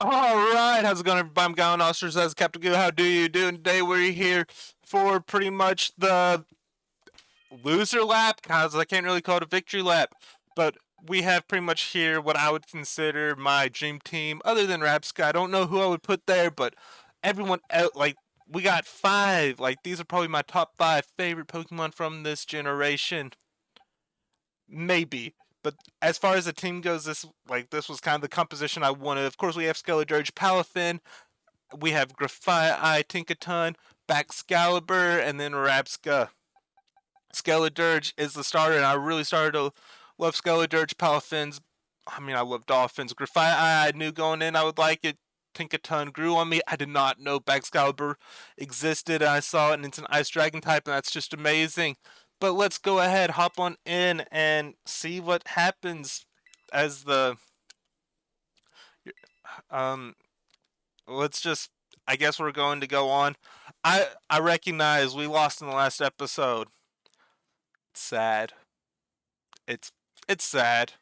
Alright, how's it going everybody? I'm Gowan Osters as Captain Goo. How do you do? And today we're here for pretty much the loser lap, cause I can't really call it a victory lap. But we have pretty much here what I would consider my dream team, other than Rapska. I don't know who I would put there, but everyone else, like, we got five. Like, these are probably my top five favorite Pokemon from this generation. Maybe. But as far as the team goes, this was kind of the composition I wanted. Of course, we have Skeledirge, Palafin, we have Grafaiai, Tinkaton, Baxcalibur, and then Rapska. Skeledirge is the starter, and I really started to love Skeledirge. Palafins, I mean, I love Dolphins. Grafaiai, I knew going in I would like it. Tinkaton grew on me. I did not know Baxcalibur existed, and I saw it, and it's an Ice Dragon type, and that's just amazing. But let's go ahead, hop on in, and see what happens as the um. Let's just. I guess we're going to go on. I recognize we lost in the last episode. It's sad. It's it's sad.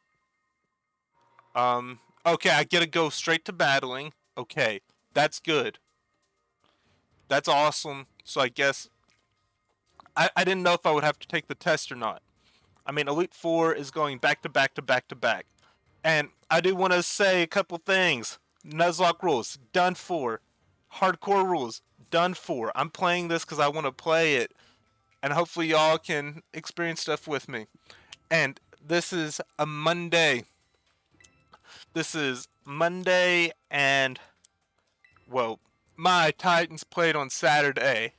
Okay, I get to go straight to battling. Okay, that's good. That's awesome. So I guess I didn't know if I would have to take the test or not. I mean, Elite Four is going back to back to back to back, and I do want to say a couple things. Nuzlocke rules done for. Hardcore rules done for. I'm playing this because I want to play it, and hopefully y'all can experience stuff with me. And this is a Monday. This is Monday, and well, my Titans played on Saturday.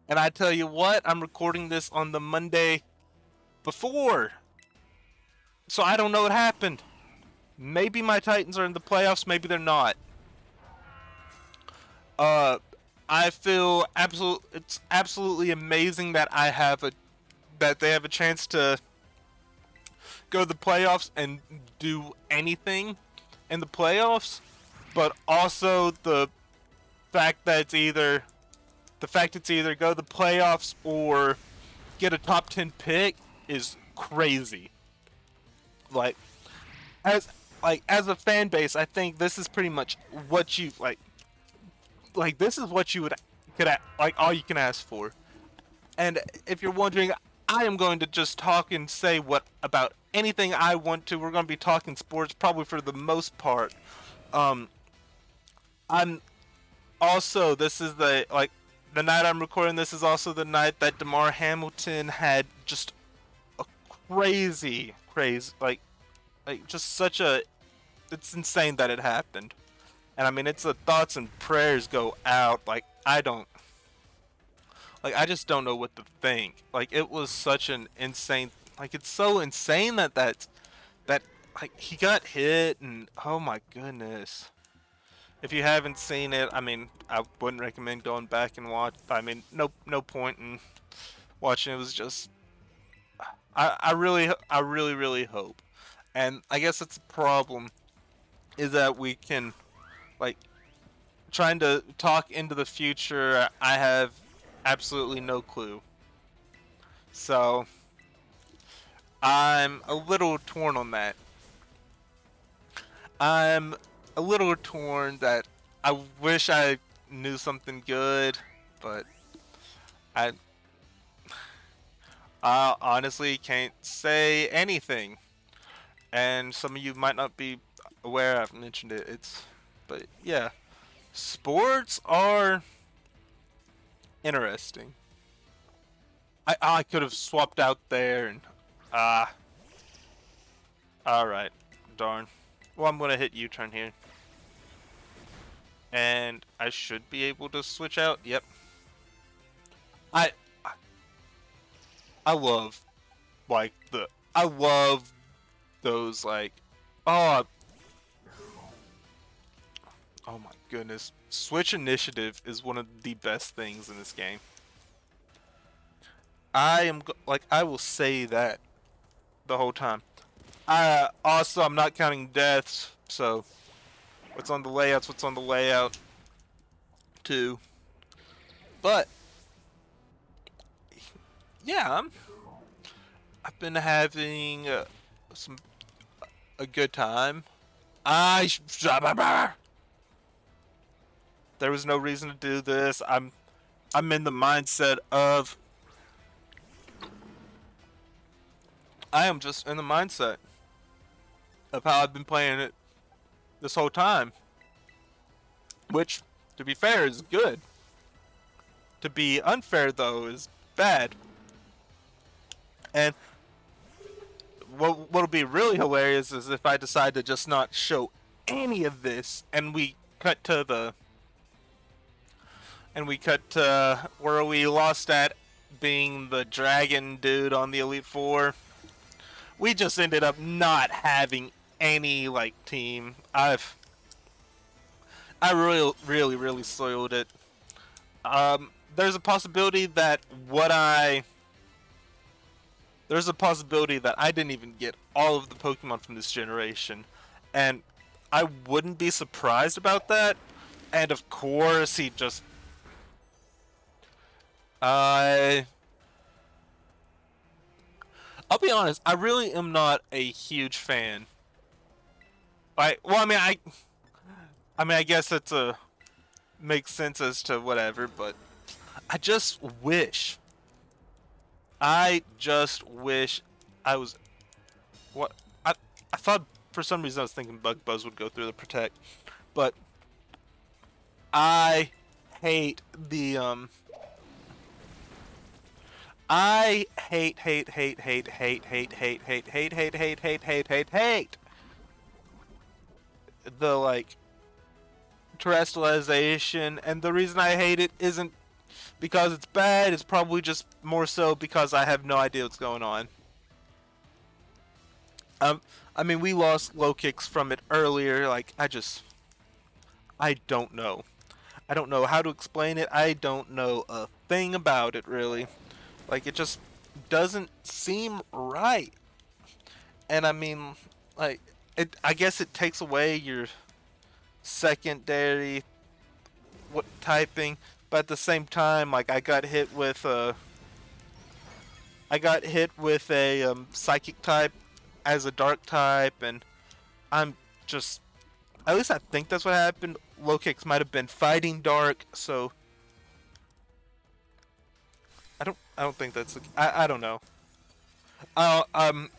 And I tell you what, I'm recording this on the Monday before. So I don't know what happened. Maybe my Titans are in the playoffs, maybe they're not. Uh I feel it's absolutely amazing that they have a chance to go to the playoffs and do anything in the playoffs, but also fact that it's either go to the playoffs or get a top 10 pick is crazy. Like as as a fan base, I think this is pretty much what you like this is what you like all you can ask for. And if you're wondering, I am going to just talk and say what about anything I want to. We're going to be talking sports probably for the most part. Um, I'm also this is the night I'm recording this is also the night that DeMar Hamilton had just a crazy just such a it's insane that it happened. And I mean it's the thoughts and prayers go out. I just don't know what to think. Like it was such an insane. Like it's so insane that like he got hit and oh my goodness. If you haven't seen it, I mean I wouldn't recommend going back and watch. I mean no point in watching. It was just I really hope. And I guess that's the problem is that we can like trying to talk into the future. I have absolutely no clue. So I'm a little torn on that. I'm a little torn that I wish I knew something good, but I I honestly can't say anything. And some of you might not be aware I've mentioned it. But yeah, sports are interesting. I could have swapped out there and ah, all right, darn. Well, I'm gonna hit U-turn here, and I should be able to switch out. Yep. I I love I love those oh oh my goodness. Switch initiative is one of the best things in this game. I will say that the whole time. I'm not counting deaths, so what's on the layout too. But yeah, I've been having some a good time. I there was no reason to do this. I'm in the mindset of I am just in the mindset of how I've been playing it this whole time, which, to be fair, is good. To be unfair, though, is bad. And what'll be really hilarious is if I decide to just not show any of this, and we cut to where we lost at being the dragon dude on the Elite Four. We just ended up not having any like team. I really soiled it. There's a possibility that there's a possibility that I didn't even get all of the Pokemon from this generation, and I wouldn't be surprised about that. And of course, he just I I'll be honest, I really am not a huge fan. Well, I guess it's a makes sense as to whatever, but I just wish, I just wish I was what I thought for some reason I was thinking Bug Buzz would go through the Protect, but I hate the I hate the like terrestrialization, and the reason I hate it isn't because it's bad, it's probably just more so because I have no idea what's going on. I mean, we lost low kicks from it earlier, like I don't know. I don't know how to explain it. I don't know a thing about it really. Like, it just doesn't seem right. And I mean, like, I guess it takes away your secondary typing, but at the same time, like, I got hit with a psychic type as a dark type, and I'm just, at least I think that's what happened. Low kicks might have been fighting dark, so I don't think that's I don't know. Uh, um,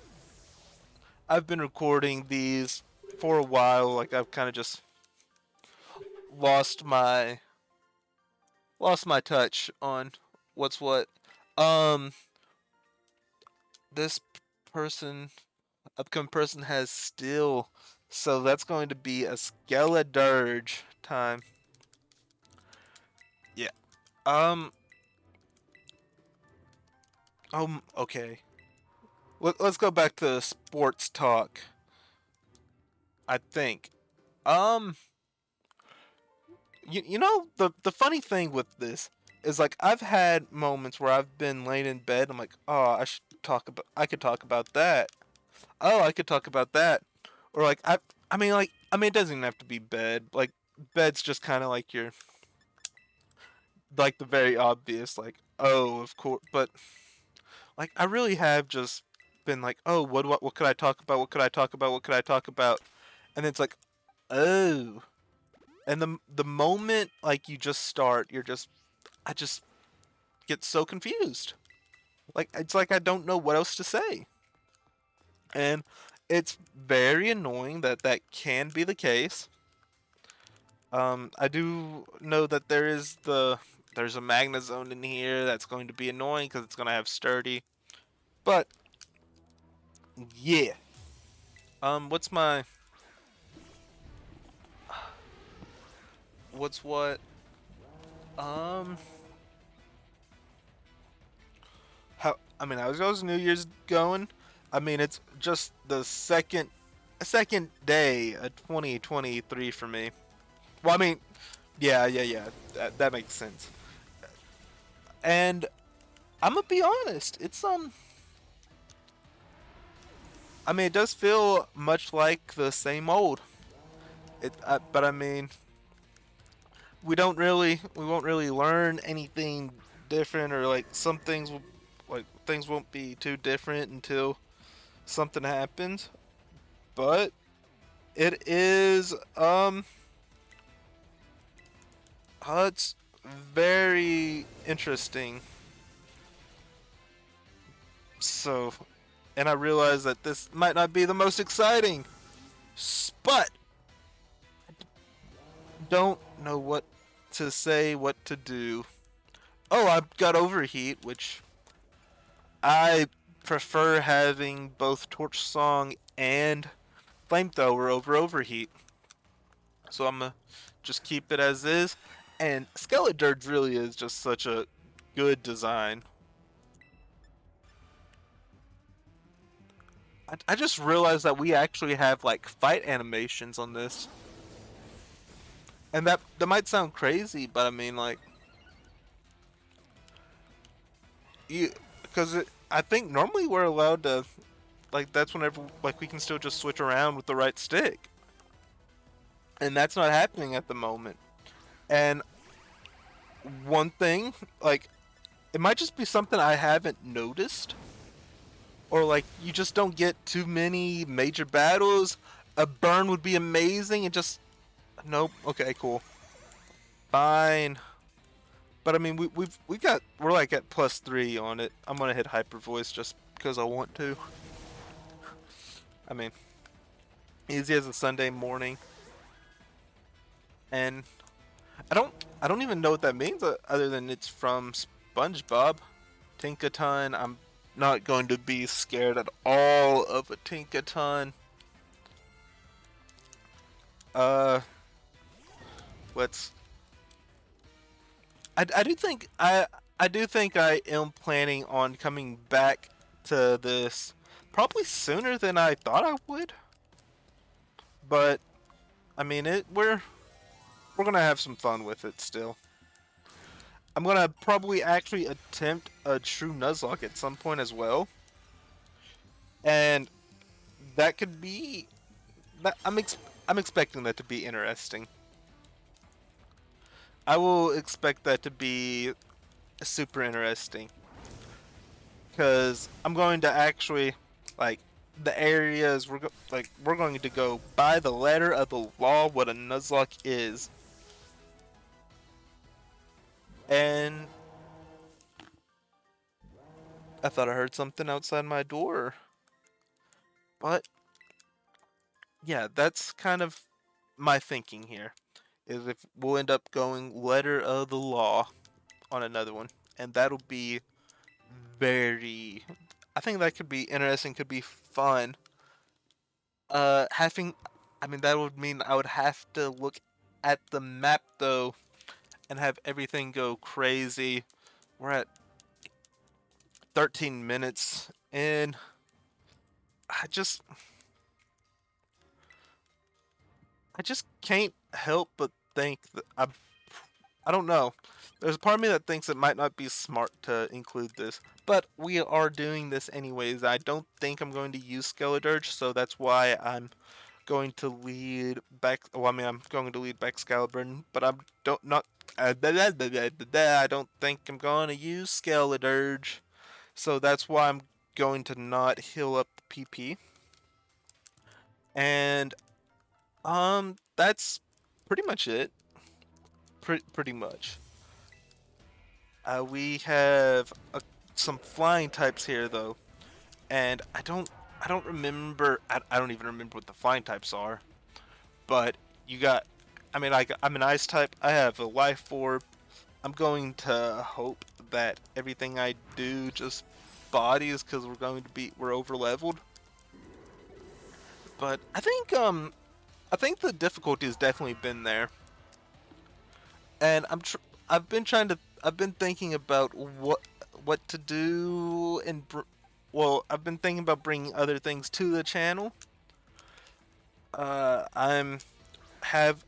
I've been recording these for a while. Like, I've kind of just lost my touch on what's what. Um, this person, upcoming person has steel, so that's going to be a Skeledirge time. Yeah. Um. Okay. Let's go back to sports talk. I think. Um. You know, the funny thing with this is, like, I've had moments where I've been laying in bed. I'm like, oh, I could talk about that. Oh, I could talk about that. Or like I mean, it doesn't even have to be bed. Like, bed's just kind of like your, like, the very obvious, like, oh, of course. But like, I really have just been like, oh, what could I talk about? What could I talk about? What could I talk about? And it's like, oh. And the moment, like, you just start, I just get so confused. Like, it's like I don't know what else to say. And it's very annoying that that can be the case. I do know that there's a magna zone in here that's going to be annoying because it's going to have sturdy. But yeah. What's my what's what? Um, how's New Year's going? I mean, it's just the second day of 2023 for me. Well, I mean, yeah. That makes sense. And I'm gonna be honest, I mean, it does feel much like the same old. But I mean, we won't really learn anything different, or like some things will, like, things won't be too different until something happens. But It is it's very interesting. So, and I realize that this might not be the most exciting, but don't know what to say, what to do. Oh, I've got overheat, which I prefer having both torch song and flamethrower over overheat. So I'm gonna just keep it as is. And Skeledirge really is just such a good design. I just realized that we actually have like fight animations on this. And that might sound crazy, but I mean like you because I think normally we're allowed to like that's whenever like we can still just switch around with the right stick. And that's not happening at the moment. And one thing, like it might just be something I haven't noticed or like you just don't get too many major battles. A burn would be amazing and just nope. Okay, cool. Fine. But I mean, we're like at +3 on it. I'm gonna hit hyper voice just because I want to. I mean, easy as a Sunday morning, and I don't even know what that means other than it's from SpongeBob. Tinkaton. I'm not going to be scared at all of a Tinkaton. Uh, let's. I do think I do think I am planning on coming back to this probably sooner than I thought I would. But I mean, we're gonna have some fun with it still. I'm gonna probably actually attempt a true Nuzlocke at some point as well, and that could be. I'm expecting that to be interesting. I will expect that to be super interesting because I'm going to actually like the areas we're going to go by the letter of the law what a Nuzlocke is, and I thought I heard something outside my door, but yeah, that's kind of my thinking here. Is if we'll end up going letter of the law on another one, and that'll be very. I think that could be interesting. Could be fun. Having. I mean, that would mean I would have to look at the map though, and have everything go crazy. We're at 13 minutes, and I just. I just can't help but think that I don't know. There's a part of me that thinks it might not be smart to include this, but we are doing this anyways. I don't think I'm going to use Skeledirge, so that's why I'm going to lead back. Well, I mean, I'm going to lead back Excalibur, but I don't not. I don't think I'm going to use Skeledirge, so that's why I'm going to not heal up PP. And that's pretty much it. Pretty much. We have some flying types here though, and I don't remember. I don't even remember what the flying types are. But you got. I mean, I'm an ice type. I have a life orb. I'm going to hope that everything I do just bodies because we're over leveled. But I think the difficulty has definitely been there, and I've been thinking about what to do and well, I've been thinking about bringing other things to the channel. I'm have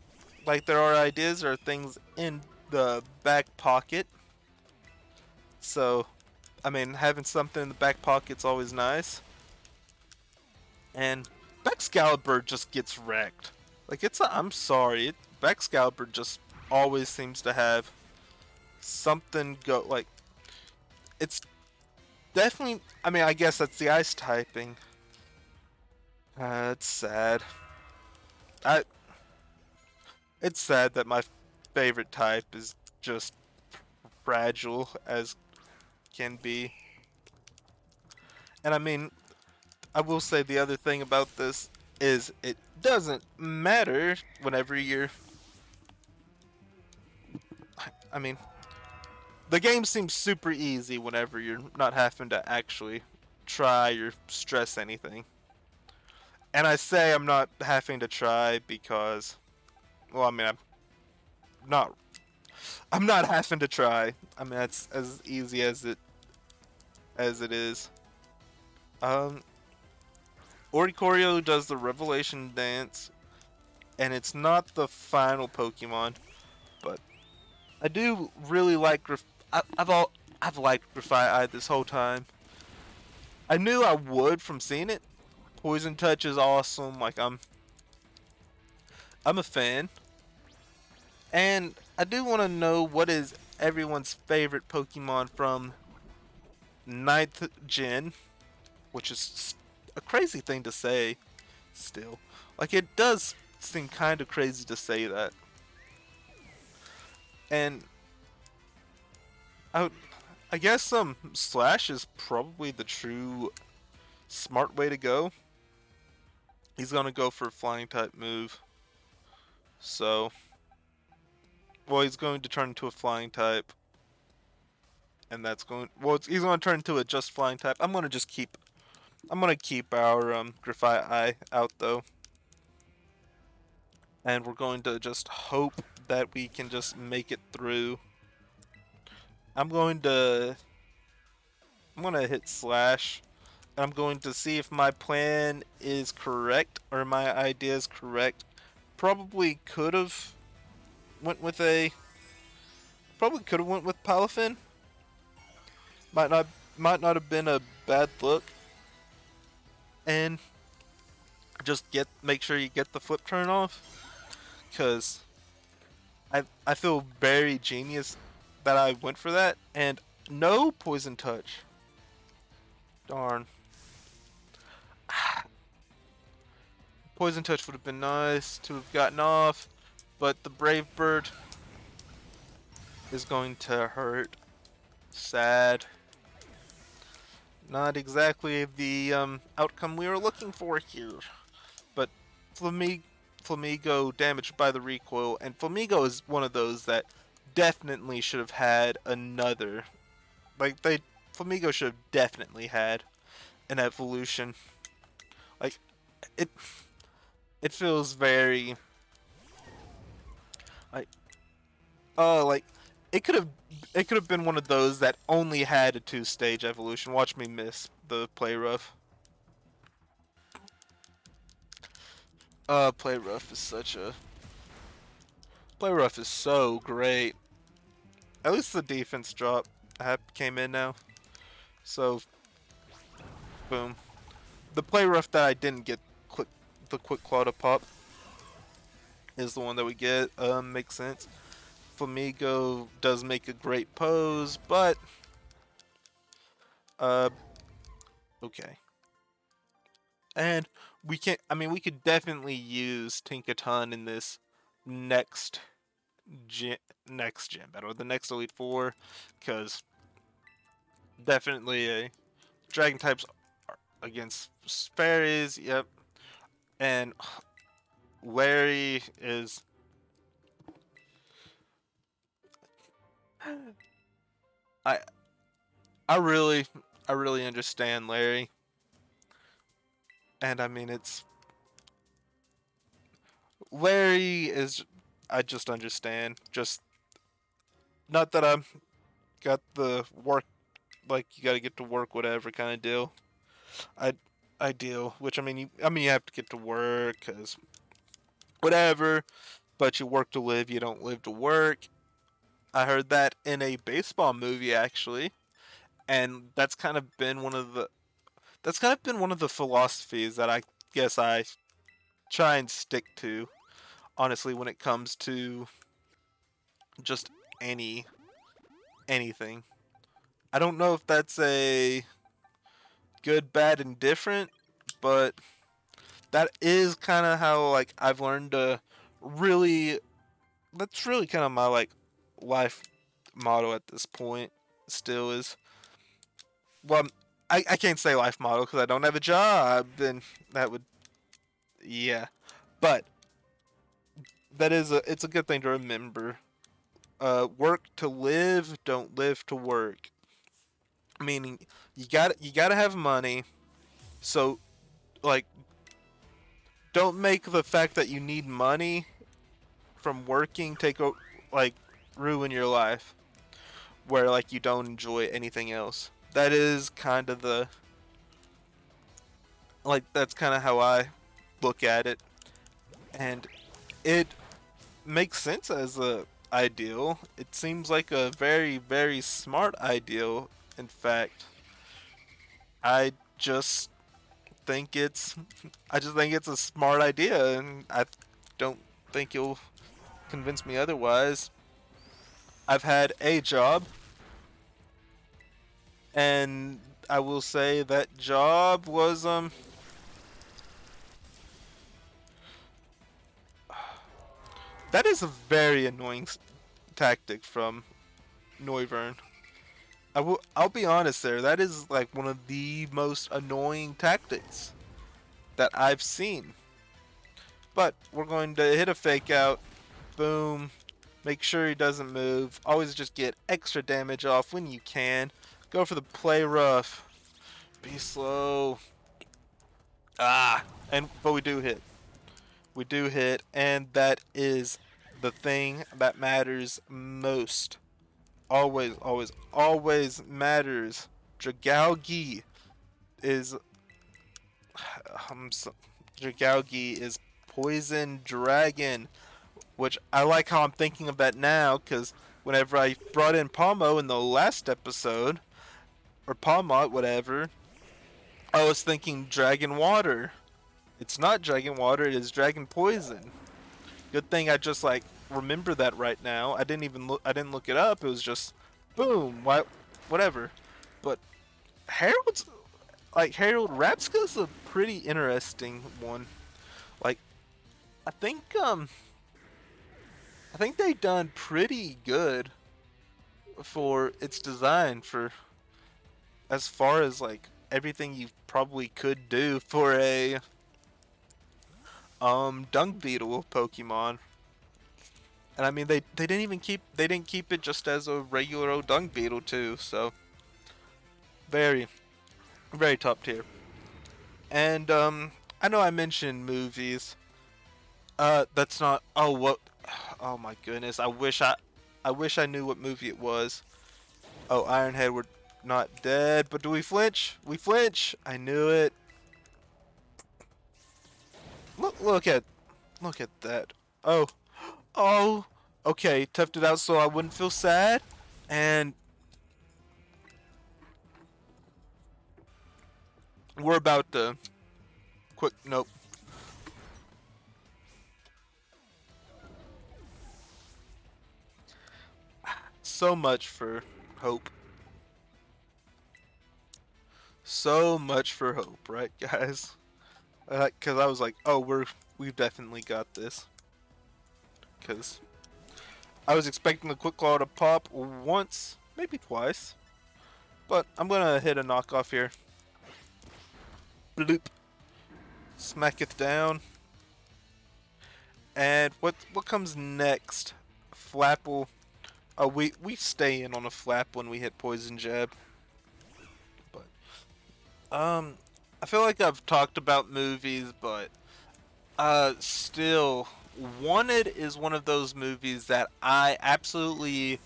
like there are ideas or things in the back pocket. So, I mean, having something in the back pocket's always nice. And Excalibur just gets wrecked. Like I'm sorry, Excalibur just always seems to have something go like it's definitely. I mean, I guess that's the ice typing. It's sad. I it's sad that my favorite type is just fragile as can be. And I mean, I will say the other thing about this is it doesn't matter whenever you're. I mean, the game seems super easy whenever you're not having to actually try or stress anything. And I say I'm not having to try because, well, I mean, not, I'm not having to try. I mean, that's as easy as it is. Um, Oricorio does the Revelation Dance, and it's not the final Pokemon, but I do really like I've liked Grafaiai this whole time. I knew I would from seeing it. Poison Touch is awesome. Like I'm a fan, and I do want to know what is everyone's favorite Pokemon from ninth Gen, which is a crazy thing to say. Still, like it does seem kind of crazy to say that, and I I guess Slash is probably the true smart way to go. He's gonna go for a flying type move. So, well, he's going to turn into a flying type, and that's going. Well, he's going to turn into a just flying type. I'm gonna just keep. I'm gonna keep our Grafaiai out though, and we're going to just hope that we can just make it through. I'm going to. I'm gonna hit Slash. I'm going to see if my plan is correct or my idea is correct. Probably could have went with a. Probably could have went with Palafin. Might not have been a bad look. And just make sure you get the flip turn off, cause I feel very genius that I went for that, and no poison touch. Darn. Poison touch would have been nice to have gotten off, but the Brave Bird is going to hurt. Sad. Not exactly the outcome we were looking for here. But Flamigo damaged by the recoil, and Flamigo is one of those that definitely should have had another. Like Flamigo should have definitely had an evolution. Like it feels very like like it could have been one of those that only had a 2-stage evolution. Watch me miss the play rough. Play rough is play rough is so great. At least the defense drop came in now. So boom. The play rough that I didn't get the quick claw to pop is the one that we get. Makes sense. Flamigo does make a great pose, but okay. And we can't. I mean, we could definitely use Tinkaton in this next gen battle, the next Elite Four, because definitely a Dragon types against fairies. Yep, and Larry is. I I really understand Larry, and I mean Larry is. I just understand. Just not that I'm got the work like you got to get to work whatever kind of deal. I deal, which I mean you have to get to work because whatever, but you work to live, you don't live to work. I heard that in a baseball movie actually, and that's kind of been one of the philosophies that I guess I try and stick to honestly when it comes to just anything. I don't know if that's a good, bad, and different, but that is kind of how like I've learned to really. That's really kind of my like life motto at this point. Still is well, I can't say life motto because I don't have a job, and that would yeah. But that is a it's a good thing to remember. Work to live, don't live to work. Meaning you got to have money. So like don't make the fact that you need money from working like ruin your life where like you don't enjoy anything else. That is kind of the like that's kind of how I look at it, and it makes sense as a ideal. It seems like a very smart ideal. In fact, I just think it's I just think it's a smart idea, and I don't think you'll convince me otherwise. I've had a job, and I will say that job was that is a very annoying tactic from Noivern. I'll be honest there. That is like one of the most annoying tactics that I've seen. But we're going to hit a fake out. Boom. Make sure he doesn't move. Always just get extra damage off when you can. Go for the play rough. Be slow. Ah, and but we do hit. We do hit, and that is the thing that matters most. Always matters. Dragalgi is so, Dragalgi is poison dragon, which I like how I'm thinking of that now because whenever I brought in Palmo in the last episode or Palmot, whatever, I was thinking dragon water. It's not dragon water; it is dragon poison. Good thing I just like remember that right now. I didn't even look. I didn't look it up. It was just boom. Whatever. But Harold's like Harold Rapska's a pretty interesting one. Like I think I think they done pretty good for its design for as far as like everything you probably could do for a dung beetle Pokemon. And I mean they didn't even keep it just as a regular old dung beetle too, so very very top tier. And I know I mentioned movies. That's not oh what oh my goodness. I wish I knew what movie it was. Oh, Ironhead, we're not dead, but do we flinch? We flinch. I knew it. Look at that. Oh. Oh. Okay, toughed it out so I wouldn't feel sad. And we're about to quick nope. So much for hope. So much for hope, right guys? Cause I was like, oh we've definitely got this. Cause I was expecting the quick claw to pop once, maybe twice. But I'm gonna hit a knockoff here. Bloop. Smacketh down. And what comes next? Flapple. Oh, we stay in on a flap when we hit poison jab. But I feel like I've talked about movies, but still, Wanted is one of those movies that I absolutely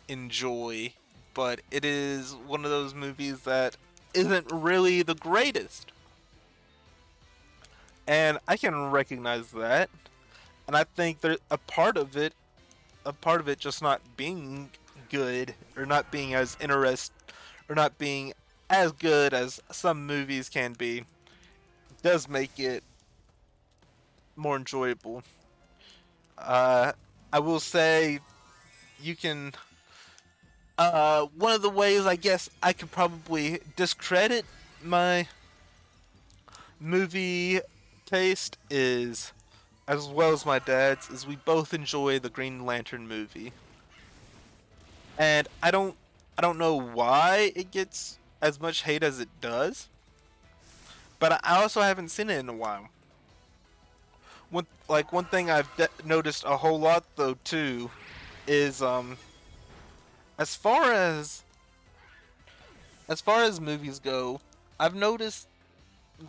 enjoy, but it is one of those movies that isn't really the greatest. And I can recognize that. And I think that a part of it just not being good or not being as or not being as good as some movies can be does make it more enjoyable. Uh, I will say you can one of the ways I guess I could probably discredit my movie taste is, as well as my dad's, is we both enjoy the Green Lantern movie. And I don't know why it gets as much hate as it does, but I also haven't seen it in a while. One thing I've noticed a whole lot though too is as far as movies go, I've noticed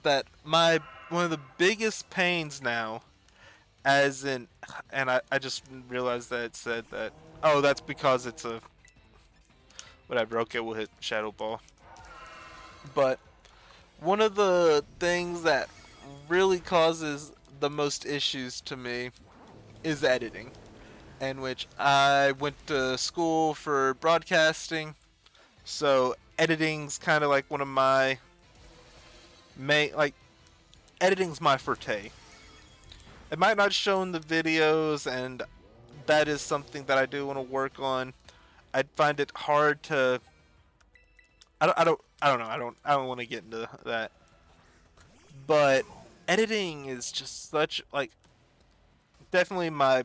that my one of the biggest pains now, as in, and I just realized that it said that, oh, that's because it's a whatever. Okay, we'll hit Shadow Ball. But one of the things that really causes the most issues to me is editing, in which I went to school for broadcasting, so editing's kind of like one of my main, like, editing's my forte. It might not show in the videos, and that is something that I do want to work on. I'd find it hard to. I don't know. I don't want to get into that. But editing is just such, like, definitely my.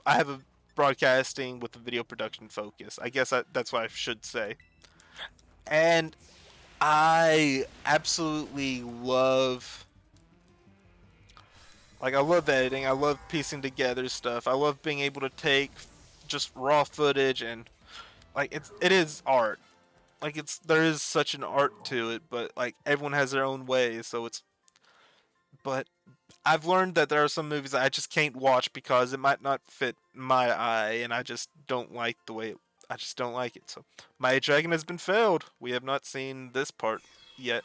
I have a broadcasting with a video production focus. I guess that's what I should say. And I absolutely love, like, I love editing. I love piecing together stuff. I love being able to take just raw footage and, like, it is art. Like, there is such an art to it, but like everyone has their own way, so it's but I've learned that there are some movies that I just can't watch because it might not fit my eye, and I just don't like the way I just don't like it. So my dragon has been failed. We have not seen this part yet.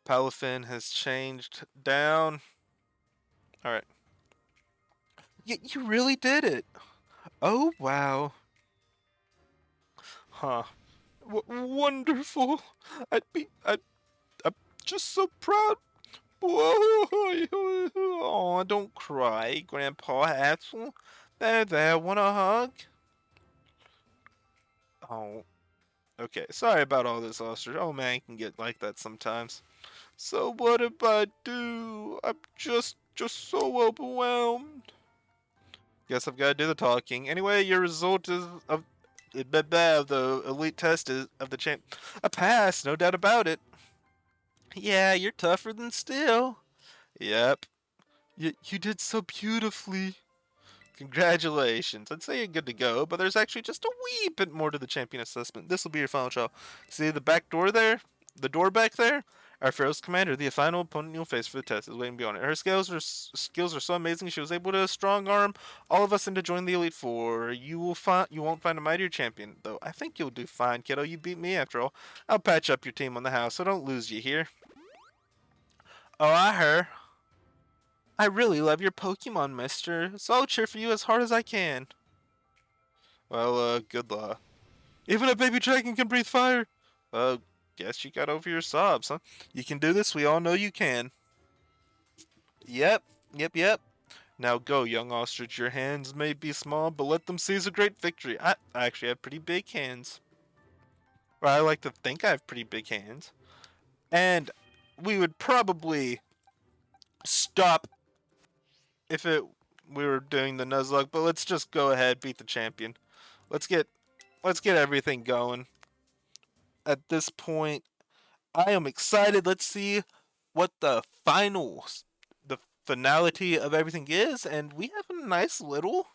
Palafin has changed down. All right. You really did it. Oh wow. Huh. Wonderful. I'm just so proud. Oh, don't cry, Grandpa Hassel. There, want a hug? Oh, okay. Sorry about all this, Ostrich. Oh man, can get like that sometimes. So what if I do? I'm just so overwhelmed. Guess I've got to do the talking. Anyway, your result is of the elite test is of the champ. A pass, no doubt about it. Yeah, you're tougher than steel. Yep. You did so beautifully. Congratulations. I'd say you're good to go, but there's actually just a wee bit more to the champion assessment. This will be your final trial. See the back door there? The door back there? Our Pharaoh's commander, the final opponent you'll face for the test, is waiting beyond it. Her skills are so amazing. She was able to strong arm all of us into joining the Elite Four. You won't find a mightier champion, though. I think you'll do fine, kiddo. You beat me after all. I'll patch up your team on the house, so don't lose you here. Oh, I heard. I really love your Pokemon, mister, so I'll cheer for you as hard as I can. Well, good luck. Even a baby dragon can breathe fire. Guess you got over your sobs, huh? You can do this, we all know you can. Yep. Now go, young ostrich, your hands may be small, but let them seize a great victory. I actually have pretty big hands. Or I like to think I have pretty big hands. And we would probably stop if we were doing the Nuzlocke, but let's just go ahead, beat the champion. Let's get everything going. At this point, I am excited. Let's see what the finality of everything is, and we have a nice little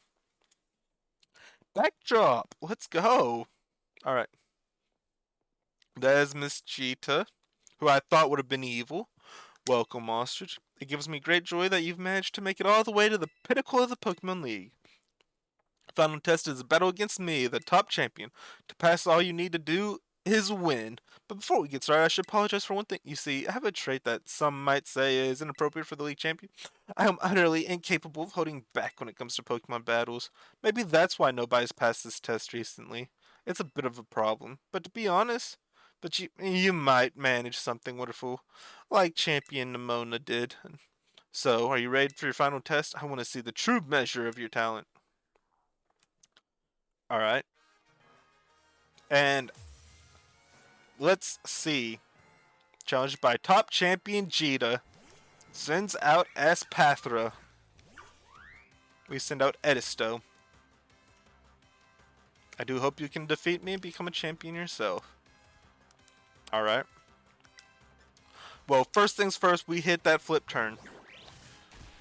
backdrop. Let's go. All right. There's Miss Cheetah, who I thought would have been evil. Welcome, Ostrich. It gives me great joy that you've managed to make it all the way to the pinnacle of the Pokemon League. Final test is a battle against me, the top champion. To pass, all you need to do is win. But before we get started, I should apologize for one thing. You see, I have a trait that some might say is inappropriate for the league champion. I am utterly incapable of holding back when it comes to Pokemon battles. Maybe that's why nobody's passed this test recently. It's a bit of a problem. But to be honest, you might manage something wonderful, like Champion Nimona did. So, are you ready for your final test? I want to see the true measure of your talent. Alright. And let's see. Challenged by top champion Jita. Sends out Aspathra. We send out Edisto. I do hope you can defeat me and become a champion yourself. Alright. Well, first things first, we hit that flip turn.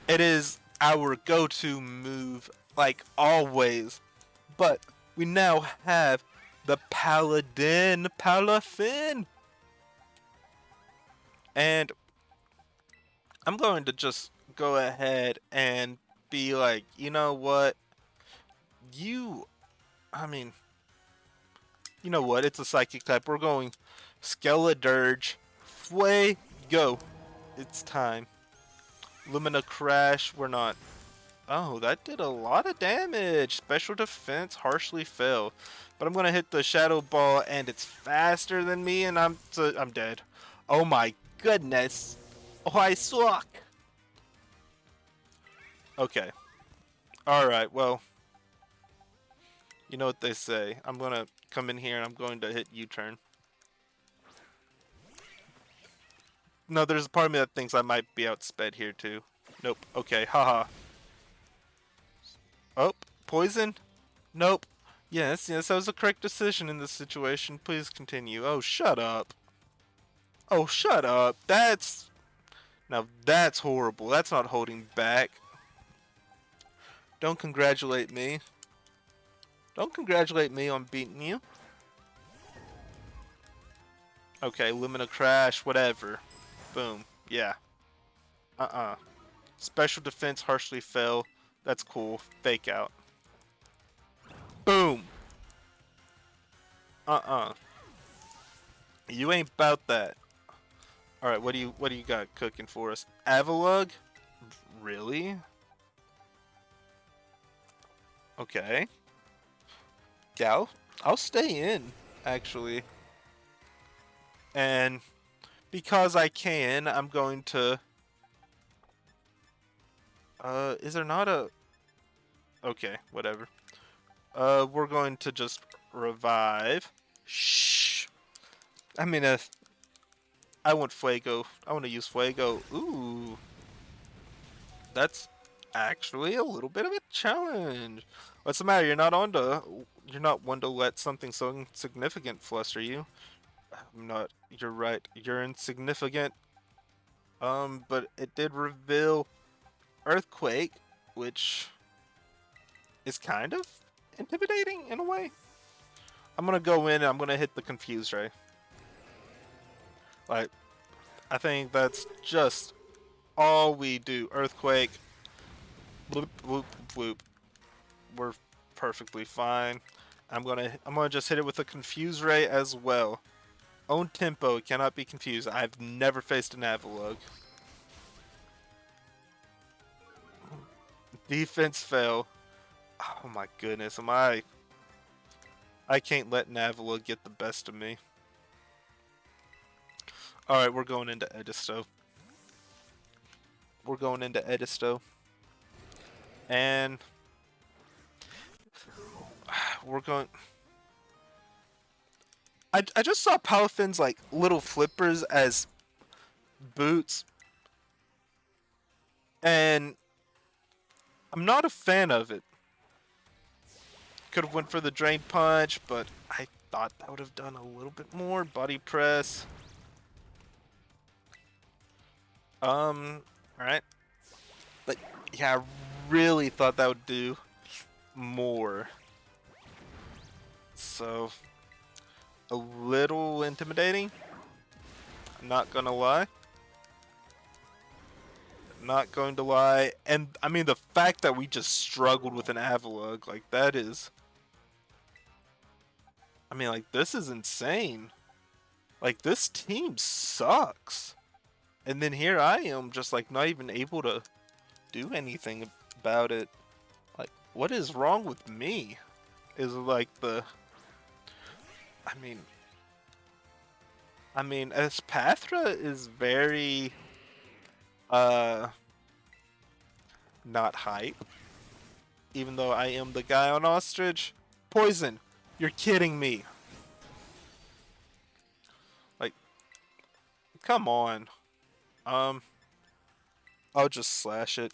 It is our go-to move, like always. But we now have the Palafin. And I'm going to just go ahead and be like, you know what? I mean, you know what? It's a psychic type. We're going Skeledirge. Fuego. It's time. Lumina Crash. We're not. Oh, that did a lot of damage. Special defense harshly fell. But I'm gonna hit the Shadow Ball, and it's faster than me, and I'm dead. Oh my goodness. Oh, I suck. Okay. Alright, well. You know what they say. I'm gonna come in here, and I'm going to hit U-turn. No, there's a part of me that thinks I might be outsped here, too. Nope. Okay, haha. Oh, poison? Nope. Yes, that was the correct decision in this situation. Please continue. Oh, shut up. Oh, shut up. Now that's horrible. That's not holding back. Don't congratulate me. Don't congratulate me on beating you. Okay, Lumina Crash, whatever. Boom. Yeah. Special defense harshly fell. That's cool. Fake out. Boom. You ain't about that. Alright, what do you got cooking for us? Avalugg? Really? Okay. Yeah, I'll stay in, actually. And because I can, I'm going to... is there not a... Okay, whatever. We're going to just revive. Shh. I mean, I want Fuego. I want to use Fuego. Ooh. That's actually a little bit of a challenge. What's the matter? You're not one to let something so insignificant fluster you. I'm not. You're right. You're insignificant. But it did reveal Earthquake, which is kind of intimidating in a way. I'm gonna go in and I'm gonna hit the Confuse Ray. Like, I think that's just all we do. Earthquake. Bloop, bloop, bloop. We're perfectly fine. I'm gonna just hit it with a Confuse Ray as well. Own tempo, it cannot be confused. I've never faced an Avalugg. Defense fail. Oh my goodness, I can't let an Avalugg get the best of me. Alright, we're going into Edisto. And we're going... I just saw Palafin's like little flippers as boots. And I'm not a fan of it. Could have went for the Drain Punch, but I thought that would have done a little bit more. Body Press. Alright. But yeah, I really thought that would do more. So, a little intimidating. I'm not gonna lie. Not going to lie. And I mean, the fact that we just struggled with an Avalugg, like that is... I mean, like, this is insane. Like, this team sucks. And then here I am, just like not even able to do anything about it. Like, what is wrong with me? Is like the... I mean, Espathra is very... not hype. Even though I am the guy on Ostrich. Poison! You're kidding me! Like, come on. I'll just slash it.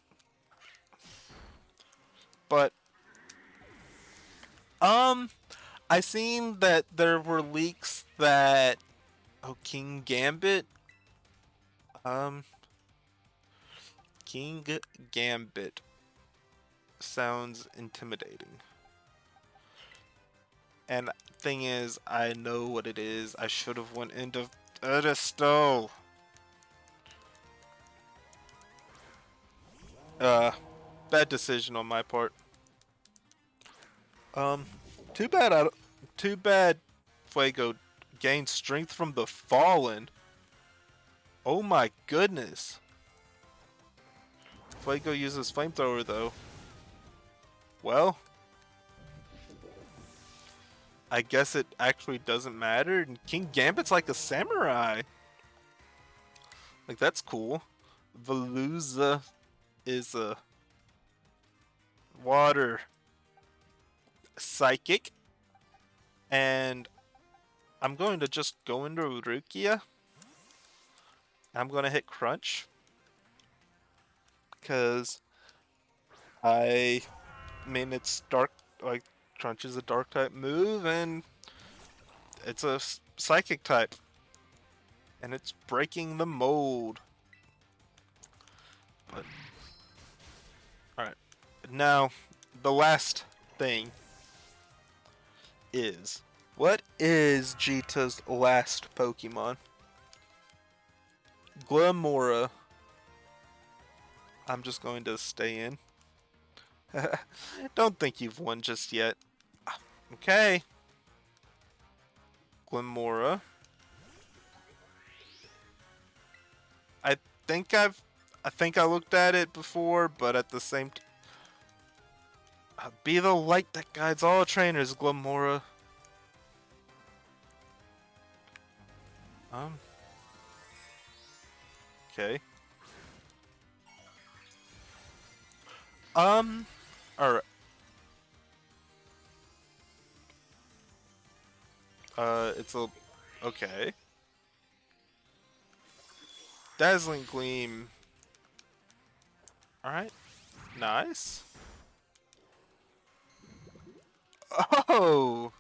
But I seen that there were leaks that King Gambit um King Gambit sounds intimidating. And thing is, I know what it is. I should have went into Edisto. Uh, bad decision on my part. Um, too bad too bad Fuego gained strength from the fallen. Oh my goodness. Fuego uses flamethrower though. Well, I guess it actually doesn't matter. And King Gambit's like a samurai. Like that's cool. Veluza is a water psychic. And I'm going to just go into Rukia. I'm going to hit Crunch. Because I mean, it's dark, like, Crunch is a dark type move, and it's a psychic type. And it's breaking the mold. But, alright. Now, the last thing is, what is Jita's last Pokemon? Glamora. I'm just going to stay in. Don't think you've won just yet. Okay. Glamora. I think I looked at it before, but at the same be the light that guides all trainers, Glamora. Okay. Alright. It's a... Okay. Dazzling Gleam. Alright. Nice. Oh!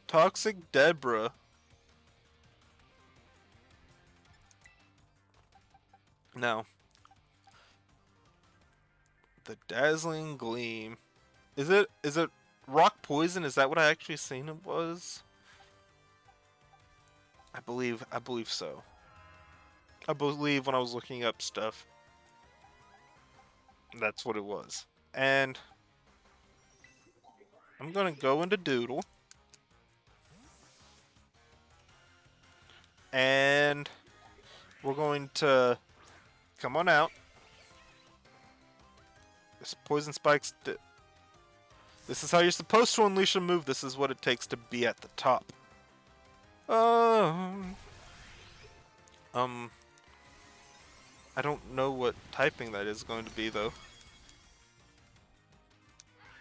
Toxic Debra. Now. The Dazzling Gleam. Is it rock poison? Is that what I actually seen it was? I believe so. I believe when I was looking up stuff, that's what it was. And I'm gonna go into Doodle. And we're going to come on out. This poison spikes. This is how you're supposed to unleash a move. This is what it takes to be at the top. I don't know what typing that is going to be though.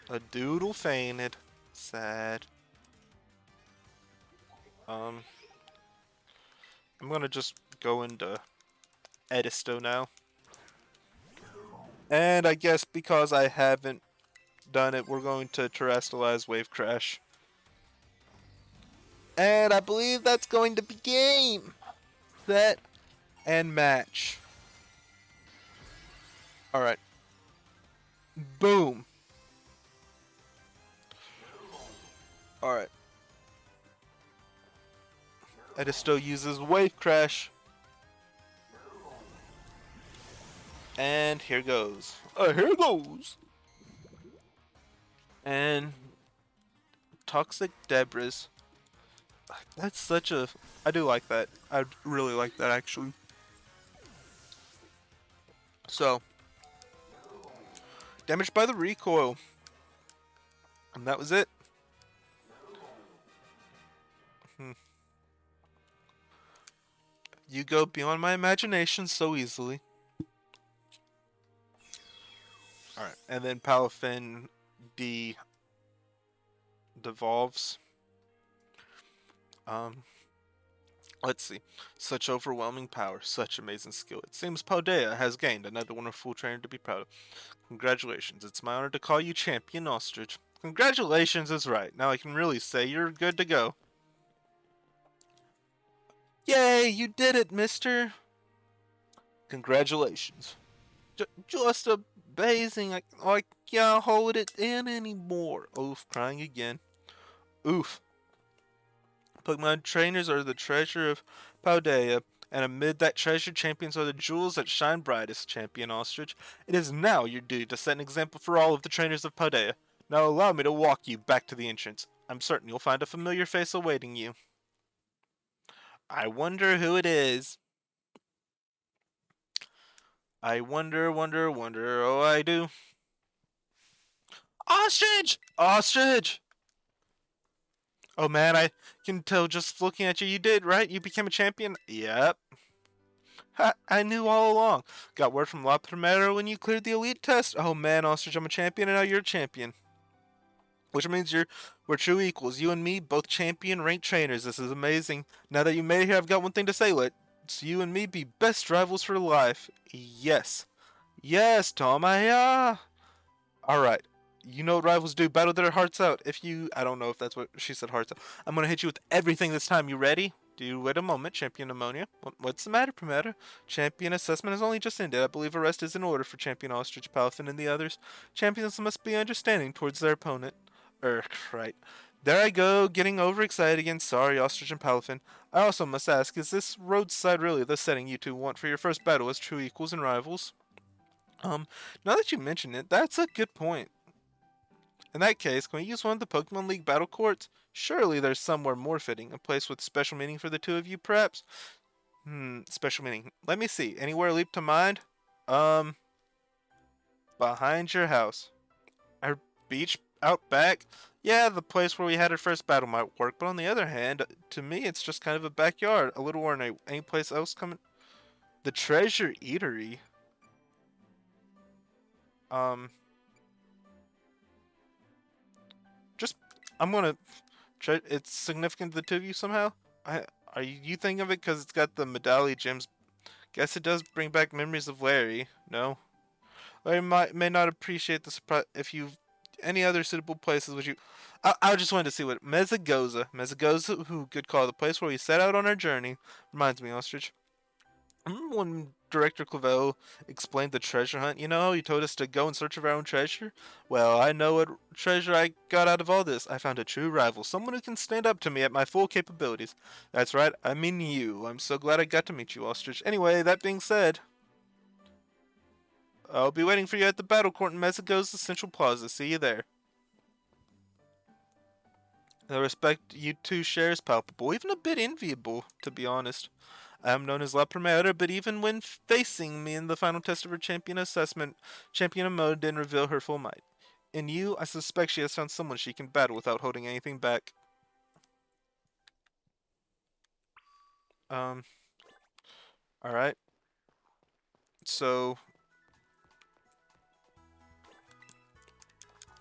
A Doodle fainted. Sad. I'm gonna just go into Edisto now. And I guess because I haven't done it, we're going to Terrestrialize Wave Crash. And I believe that's going to be game, set, and match. Alright. Boom. Alright. Edisto uses Wave Crash. And here goes. Here goes. And Toxic Debris. That's such a... I do like that. I really like that actually. So, damaged by the recoil. And that was it. You go beyond my imagination so easily. Alright, and then Palafin devolves. Let's see. Such overwhelming power, such amazing skill. It seems Paldea has gained another wonderful trainer to be proud of. Congratulations. It's my honor to call you Champion Ostrich. Congratulations is right. Now I can really say you're good to go. Yay, you did it, mister. Congratulations. Just amazing. I can't hold it in anymore. Oof, crying again. Oof. Pokemon trainers are the treasure of Paldea, and amid that treasure, champions are the jewels that shine brightest, Champion Ostrich. It is now your duty to set an example for all of the trainers of Paldea. Now allow me to walk you back to the entrance. I'm certain you'll find a familiar face awaiting you. I wonder who it is. I wonder, wonder. Oh, I do. Ostrich! Ostrich! Oh man, I can tell just looking at you, you did, right? You became a champion? Yep. I knew all along. Got word from La Primera when you cleared the elite test. Oh man, Ostrich, I'm a champion and now you're a champion. Which means we're true equals. You and me, both champion ranked trainers. This is amazing. Now that you made it here, I've got one thing to say. Let's you and me be best rivals for life. Yes. Yes, Tom, Alright. You know what rivals do, battle their hearts out. I don't know if that's what she said, hearts out. I'm gonna hit you with everything this time. You ready? Do you wait a moment, Champion Ammonia? What's the matter, Primera? Champion assessment has only just ended. I believe arrest is in order for Champion Ostrich, Palafin, and the others. Champions must be understanding towards their opponent. Right. There I go, getting overexcited again. Sorry, Ostrich and Palafin. I also must ask, is this roadside really the setting you two want for your first battle as true equals and rivals? Now that you mention it, that's a good point. In that case, can we use one of the Pokemon League battle courts? Surely there's somewhere more fitting, a place with special meaning for the two of you, perhaps? Special meaning. Let me see. Anywhere leap to mind? Um, Behind your house. Our beach out back? Yeah, the place where we had our first battle might work, but on the other hand, to me it's just kind of a backyard, a little ornate. Any place else coming? The Treasure Eatery? Um, just, I'm gonna it's significant to the two of you somehow? Are you thinking of it because it's got the medallion gems? Guess it does bring back memories of Larry. No? Larry may not appreciate the surprise. If you any other suitable places would you? I just wanted to see what Mezagoza, who could call the place where we set out on our journey. Reminds me, Ostrich. Remember when Director Clavel explained the treasure hunt? You know, he told us to go in search of our own treasure? Well, I know what treasure I got out of all this. I found a true rival, someone who can stand up to me at my full capabilities. That's right, I mean you. I'm so glad I got to meet you, Ostrich. Anyway, that being said, I'll be waiting for you at the battle court in Mezago's Central Plaza. See you there. The respect you two share is palpable, even a bit enviable, to be honest. I am known as La Primera, but even when facing me in the final test of her champion assessment, Champion Mode didn't reveal her full might. In you, I suspect she has found someone she can battle without holding anything back. Alright. So,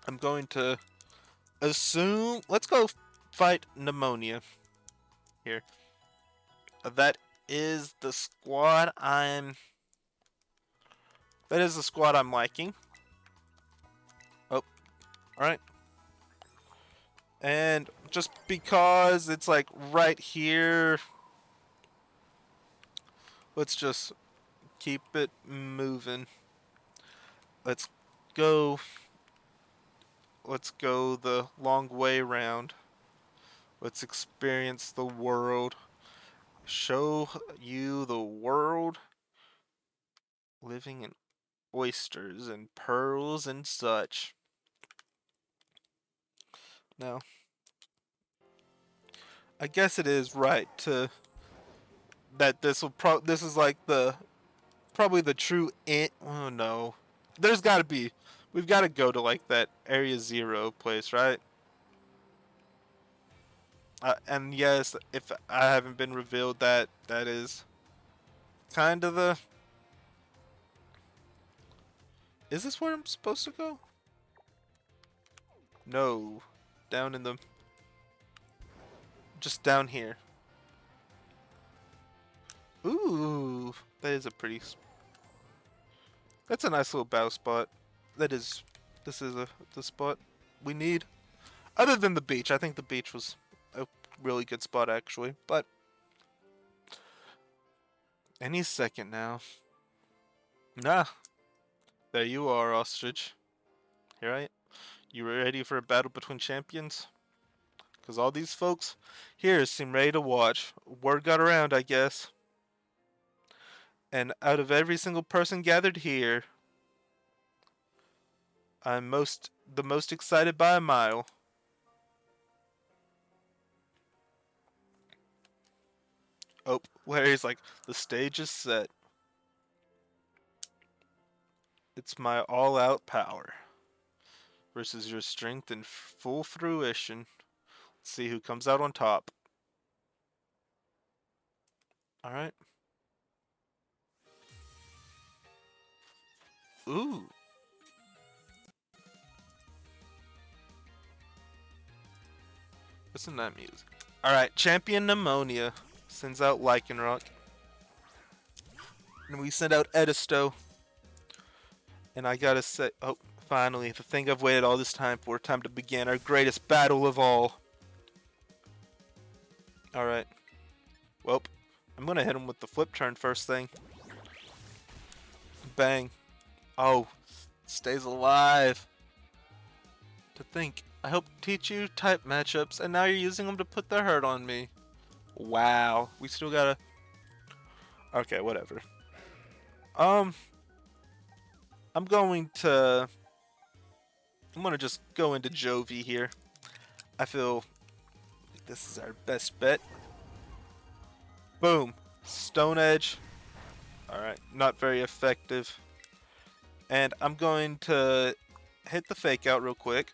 I'm going to assume... Let's go fight Pneumonia here. That is the squad I'm liking. Oh, alright. And just because it's like right here, let's just keep it moving. Let's go the long way around. Let's experience the world. Show you the world. Living in oysters and pearls and such. Now, I guess it is right to that this is like probably the true oh no. There's got to be we've got to go to like that Area Zero place, right? And yes, if I haven't been revealed, that is kind of the... Is this where I'm supposed to go? No. Down in the... Just down here. Ooh, that is a pretty. That's a nice little battle spot. That is. This is the spot we need. Other than the beach, I think the beach was a really good spot actually. But any second now. Nah, there you are, ostrich. Here I. You ready for a battle between champions? Because all these folks here seem ready to watch. Word got around, I guess. And out of every single person gathered here, I'm the most excited by a mile. Oh, Larry's like, the stage is set. It's my all-out power versus your strength in full fruition. Let's see who comes out on top. Alright. Ooh. Listen to that music. Alright, Champion Pneumonia sends out Lycanroc. And we send out Edisto. And I gotta say, oh, finally, the thing I've waited all this time for. Time to begin our greatest battle of all. Alright. Well, I'm gonna hit him with the flip turn first thing. Bang. Oh, stays alive. To think, I helped teach you type matchups, and now you're using them to put the hurt on me. Wow. We still gotta... Okay, whatever. I'm gonna just go into Jovi here. I feel like this is our best bet. Boom. Stone Edge. Alright, not very effective. And I'm going to hit the fake out real quick.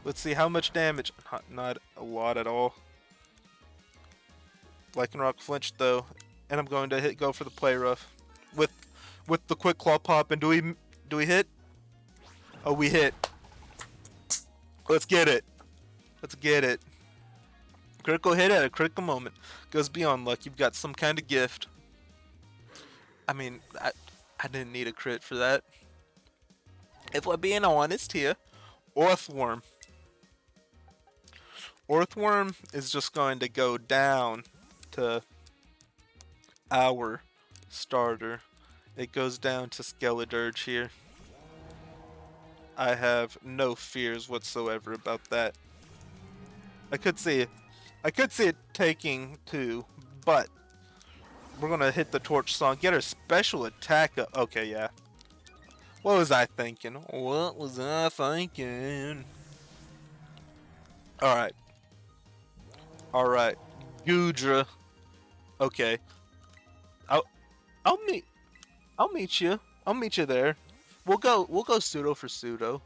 Let's see how much damage. Not a lot at all. Lycanroc flinched though. And I'm going to go for the play rough. With the quick claw pop, and do we hit? Oh, we hit. Let's get it. Let's get it. Critical hit at a critical moment. Goes beyond luck. You've got some kind of gift. I mean, I didn't need a crit for that. If we're being honest here. Orthworm. Orthworm is just going to go down to our starter. It goes down to Skeledirge here. I have no fears whatsoever about that. I could see it taking two, but we're gonna hit the torch song, get our special attack up. Okay, yeah. What was I thinking? What was I thinking? Alright. Alright. Goodra. Okay. I'll meet you. I'll meet you there. We'll go pseudo for pseudo.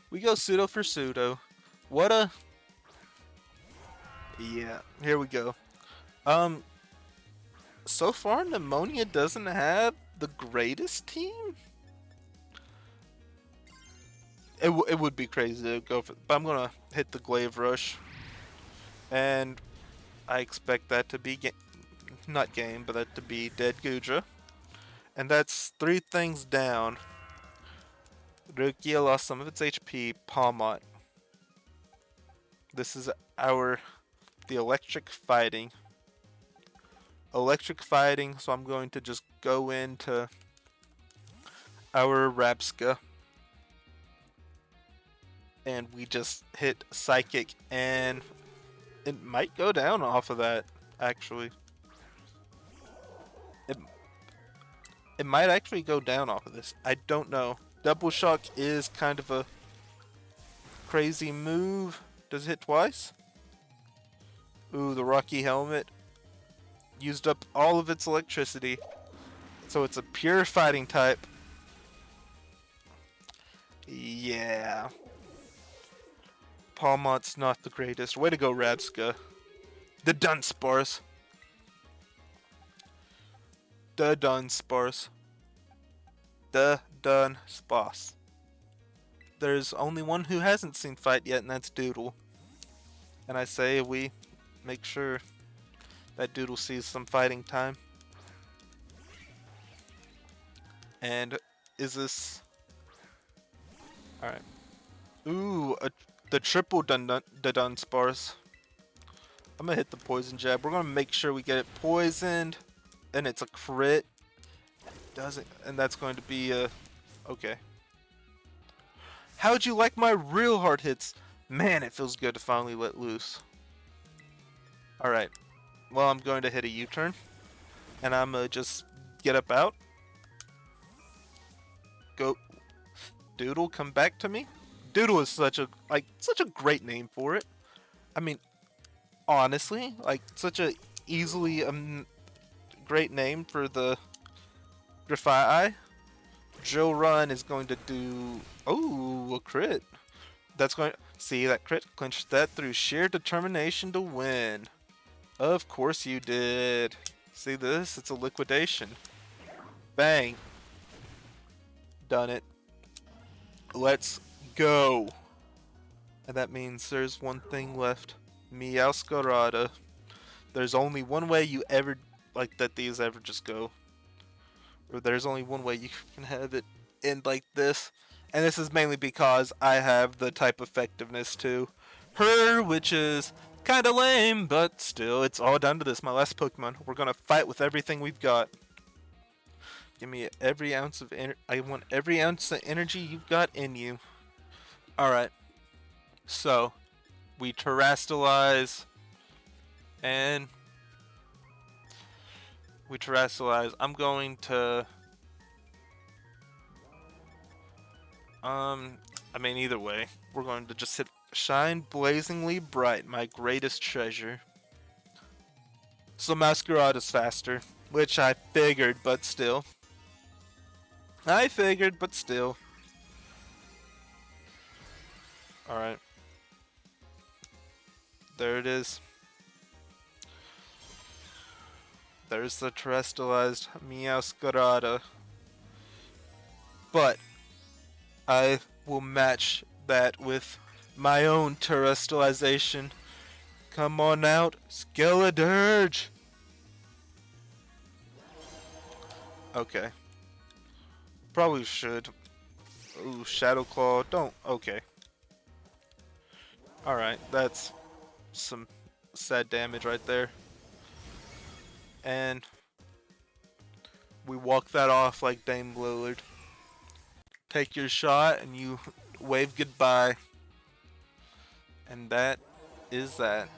We go pseudo for pseudo. What a... Yeah, here we go. So far Pneumonia doesn't have the greatest team. It would be crazy to go for, but I'm gonna hit the Glaive Rush. And I expect that to be not game, but that to be dead Goodra. And that's three things down. Rukia lost some of its HP. Palmot. This is the electric fighting. Electric fighting, so I'm going to just go into our Rapska. And we just hit Psychic, and it might go down off of that, actually. It might actually go down off of this. I don't know. Double Shock is kind of a crazy move. Does it hit twice? Ooh, the Rocky Helmet used up all of its electricity. So it's a pure fighting type. Yeah. Palmot's not the greatest. Way to go, Rabska. The Dunsparce. The Dunsparce. The Dunsparce. There's only one who hasn't seen fight yet, and that's Doodle. And I say we make sure that Doodle sees some fighting time. And is this... Alright. Ooh, the triple dun spars. I'm gonna hit the poison jab. We're gonna make sure we get it poisoned. And it's a crit. Doesn't... And that's going to be a... Okay. How'd you like my real hard hits? Man, it feels good to finally let loose. Alright. Well, I'm going to hit a U-turn. And I'm gonna just get up out. Go. Doodle, come back to me. Doodle is such a great name for it. I mean, honestly, like such a easily great name for the Grafii. Drill Run is going to do a crit. That's going to see that crit clinched that through sheer determination to win. Of course you did. See this? It's a liquidation. Bang. Done it. Let's go. And that means there's one thing left. Meowscarada. There's only one way you ever, like, that these ever just go. Or there's only one way you can have it end like this. And this is mainly because I have the type effectiveness to her, which is kind of lame, but still, it's all down to this, my last Pokemon. We're gonna fight with everything we've got. Give me every ounce of I want every ounce of energy you've got in you. Alright. So, we terrastalize. And we terrastalize. I'm going to... I mean, either way. We're going to just hit Shine Blazingly Bright, my greatest treasure. So Masquerade is faster. Which I figured, but still. Alright. There it is. There's the terrestrialized Meowscarada. But I will match that with my own terrestrialization. Come on out, Skeledirge! Okay. Probably should. Ooh, Shadow Claw. Don't. Okay. Alright, that's some sad damage right there. And we walk that off like Dame Lillard. Take your shot and you wave goodbye. And that is that.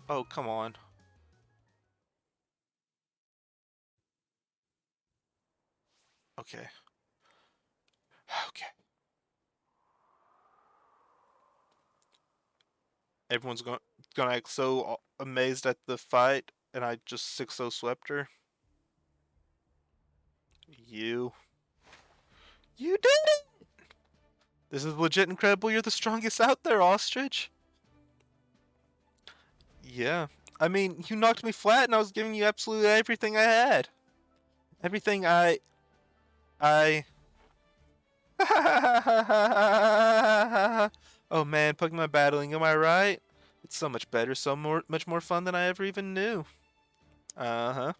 Oh, come on. Okay. Okay. Everyone's gonna act so amazed at the fight, and I just 6-0 swept her. You did it! This is legit incredible. You're the strongest out there, Ostrich. Yeah. I mean, you knocked me flat, and I was giving you absolutely everything I had. Everything I... Oh man, Pokemon battling, am I right? It's so much better, much more fun than I ever even knew. Uh-huh.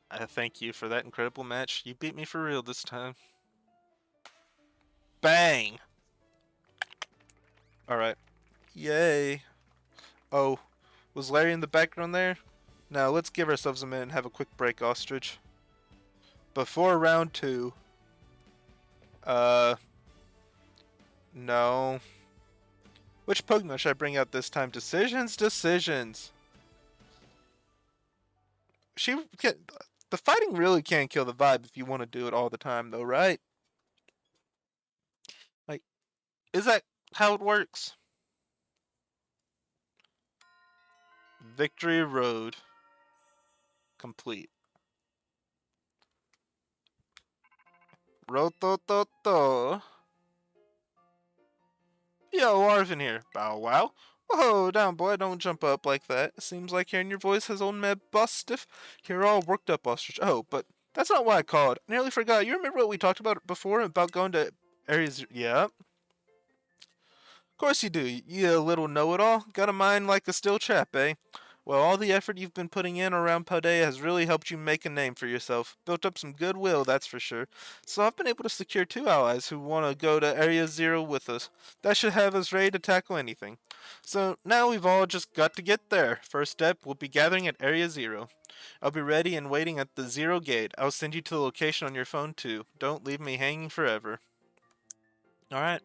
I thank you for that incredible match. You beat me for real this time. Bang! Alright. Yay. Oh, was Larry in the background there? Now, let's give ourselves a minute and have a quick break, Ostrich. Before round 2. No. Which Pokemon should I bring out this time? Decisions. The fighting really can kill the vibe if you want to do it all the time, though, right? Like, is that how it works? Victory Road. Complete. Rotototo. Yo, Arvin here. Bow wow. Whoa, down boy, don't jump up like that. Seems like hearing your voice has old Meb Bustiff. You're all worked up, Ostrich. Oh, but that's not why I called. I nearly forgot. You remember what we talked about before about going to areas? Yeah. Of course you do. You little know-it-all. Got a mind like a steel trap, eh? Well, all the effort you've been putting in around Paldea has really helped you make a name for yourself. Built up some goodwill, that's for sure. So I've been able to secure 2 allies who want to go to Area Zero with us. That should have us ready to tackle anything. So now we've all just got to get there. First step, we'll be gathering at Area Zero. I'll be ready and waiting at the Zero Gate. I'll send you to the location on your phone too. Don't leave me hanging forever. Alright,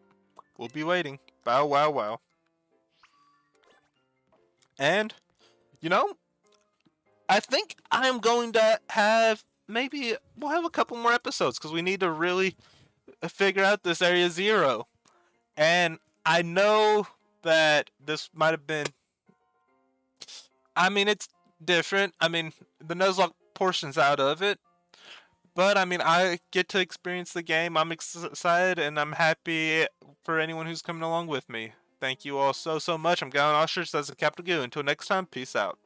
we'll be waiting. Bow wow wow. And, you know, I think I'm going to have maybe we'll have a couple more episodes because we need to really figure out this Area Zero. And I know that this might have been. I mean, it's different. I mean, the Nuzlocke portion's out of it, but I mean, I get to experience the game. I'm excited and I'm happy for anyone who's coming along with me. Thank you all so much. I'm Galen Ostrich as a Capital Goo. Until next time, peace out.